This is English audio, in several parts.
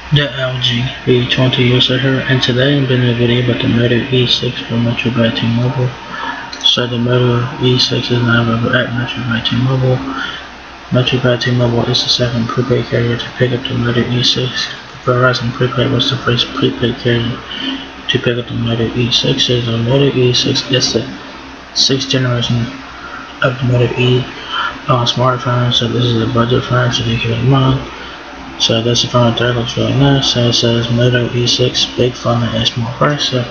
The LG V20 user here, and today I'm doing a video about the Moto E6 from Metro by T-Mobile. So the Moto E6 is now available at Metro by T-Mobile. Metro by T-Mobile is the second prepaid carrier to pick up the Moto E6. Verizon Prepaid was the first prepaid carrier to pick up the Moto E6. So the Moto E6 is the sixth generation of the Moto E smartphone. So this is a budget phone, so keep in mind. So that's the phone there, looks really nice. So it says Moto E6, big phone at a small price, so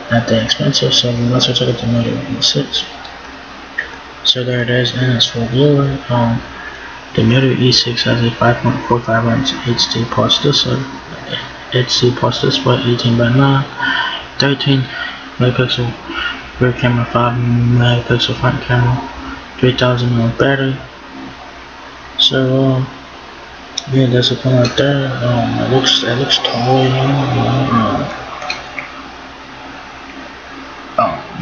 not that expensive. So let's go check out the Moto E6. So there it is in its full glory. The Moto E6 has a 5.45 inch HD plus display, 18 by 9, 13 megapixel rear camera, 5 megapixel front camera, 3000 mAh battery. So yeah, that's the phone right there. It looks tall,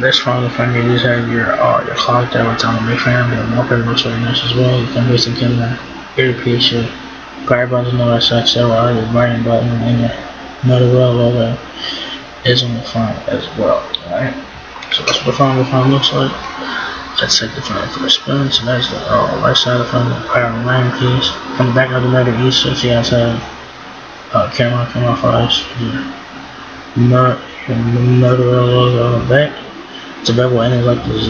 this phone, the front, you just have your clock there with on the big fan. The wallpaper looks really nice as well. You can basically get an earpiece, your power buttons, and all that such. So your writing button and your Motorola logo is on the front as well. Alright, so that's what the phone looks like. Let's take the phone for a spin. So that's the right side of the phone, the power and line keys. On the back of the Moto E6, you guys have camera flash, your Motorola logo on the back. It's available and it's like this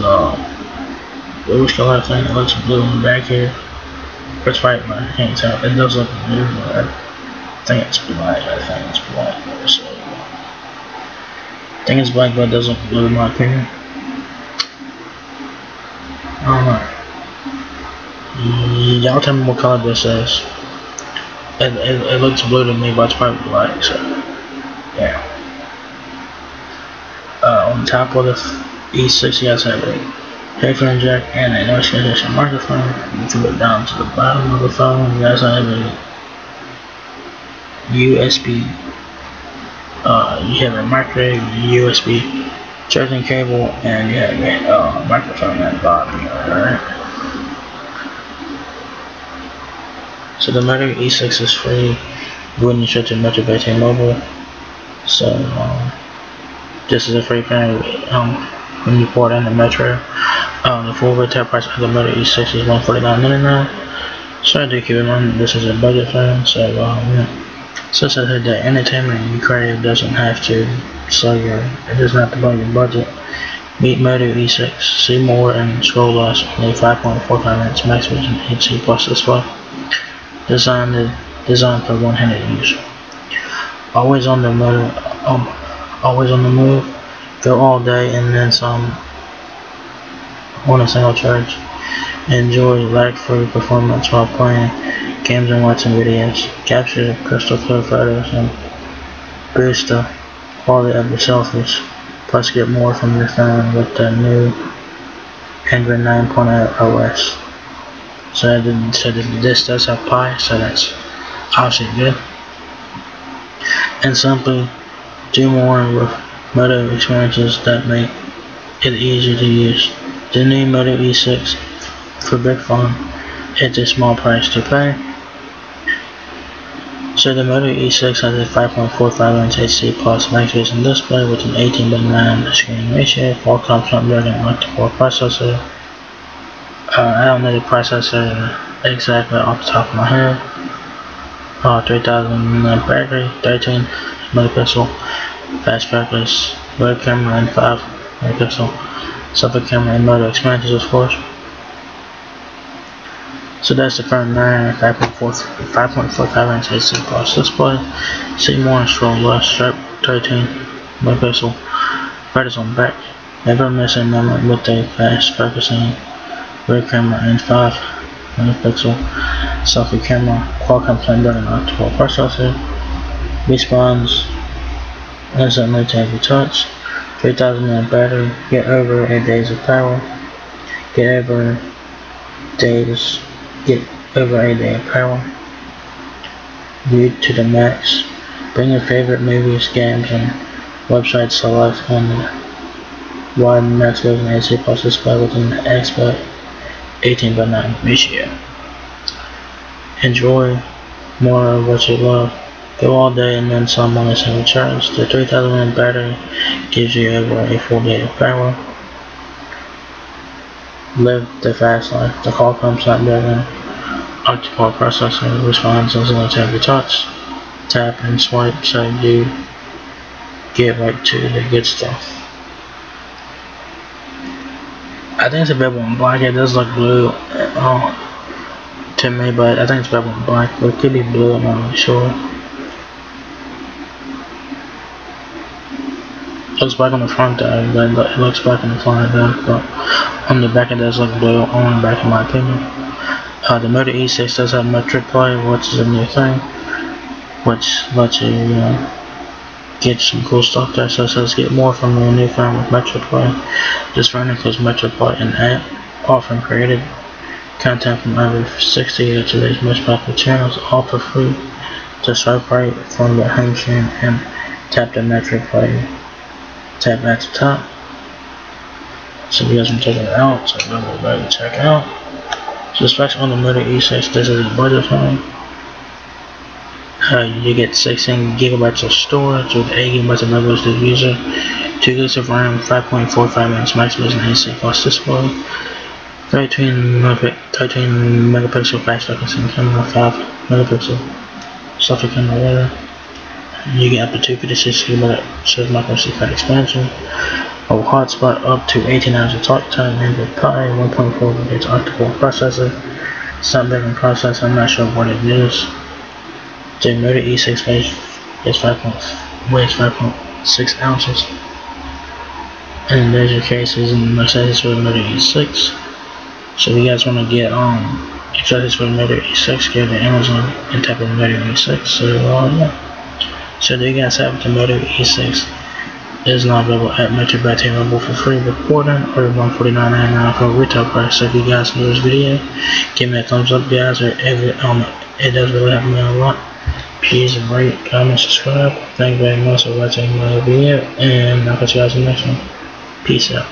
bluish color thing. It looks blue in the back here. It's white, but I can't tell. It does look blue, but I think it's black. So I think it's black, but it does look blue in my opinion. I don't know. Y'all tell me what color this is. It looks blue to me, but it's probably black, so yeah. On top of the E6, you guys have a headphone jack and a noise cancellation microphone. If you go down to the bottom of the phone, you guys have a USB. You have a microwave, USB charging cable, and you have a microphone at the bottom. Alright. So the Moto E6 is free. Wouldn't ship to Metro by T-Mobile. So this is a free plan when you port in the Metro. The full retail price of the Moto E6 is $149.99. So I do keep in mind this is a budget phone. So since I said that entertainment and creative doesn't have to it doesn't have to blow your budget. Meet Moto E6. See more and scroll less. Only 5.45 inch max vision HD plus display. Designed for one-handed use. Always on the move. Go all day and then some on a single charge. Enjoy lag-free performance while playing games and watching videos. Capture crystal clear photos and boost the quality of your selfies. Plus get more from your phone with the new Android 9.0 OS. So this does have Pi, so that's obviously good. And simply do more with Moto experiences that make it easier to use. The new Moto E6 for big phone, it's a small price to pay. So the Moto E6 has a 5.45 inch HD plus max vision display with an 18 by 9 screen ratio, Qualcomm Snapdragon octa-core processor. I don't know the processor exactly off the top of my head. 3000 mAh battery, 13 megapixel fast backlight rear camera, and 5 megapixel selfie camera and Moto experiences, of course. So that's the front 5.45 inch HD plus display. See more and scroll left, sharp 13 megapixel brightness on back. Never miss a moment with a fast focusing rear camera and 5 megapixel selfie camera. Qualcomm Snapdragon octa-core processor. Responds instantly to every touch. 3000 mAh battery. Get over 8 days of power. Get over 8 days of power. Viewed to the max. Bring your favorite movies, games, and websites to life on the wide max vision HD plus display with an expert 18 by 9 ratio. Enjoy more of what you love. Go all day and then some on a single charge. The 3000 mAh battery gives you over a full day of power. Live the fast life. The Qualcomm Snapdragon octa-core processor responds instantly to every touch, tap, and swipe, so you get right to the good stuff. I think it's available in black. It does look blue to me, but I think it's available in black, but it could be blue, I'm not really sure. It looks black on the front though, but it looks black on the front though, but on the back it does look blue on the back in my opinion. The Moto E6 does have metric play, which is a new thing, which lets you get some cool stuff there. So it says get more from your new phone with metric play. This phone includes metric play and app, often created content from over 60 of today's most popular channels, all for free. To swipe right from the home screen and tap the metric play. Tap at the top. So if you guys can check it out, so we're ready to check out. So specs on the Moto E6, this is a budget phone. You get 16 gigabytes of storage with 8 gigabytes of memory to the user, 2 gigs of RAM, 5.45 inch max and AC plus display, 13 megapixel fast focusing camera, 5 megapixel selfie camera later. You get up to 256 gigabytes of micro SD card expansion, a hotspot up to 18 hours of talk time, and with Pi 1.4 GHz octa-core processor, Snapdragon processor. I'm not sure what it is. The Moto E6 weighs 5.6 ounces. And there's your cases and accessories for the Moto E6. So if you guys want to get accessories for the Moto E6, go to Amazon and type in Moto E6. So yeah. So there you guys have the Moto E6. It is now available at Metro by T-Mobile for free recording or $149.99 for retail price. So if you guys enjoyed this video, give me a thumbs up, guys, or it does really help me out a lot. Please rate, comment, subscribe. Thank you very much for watching my video, and I'll catch you guys in the next one. Peace out.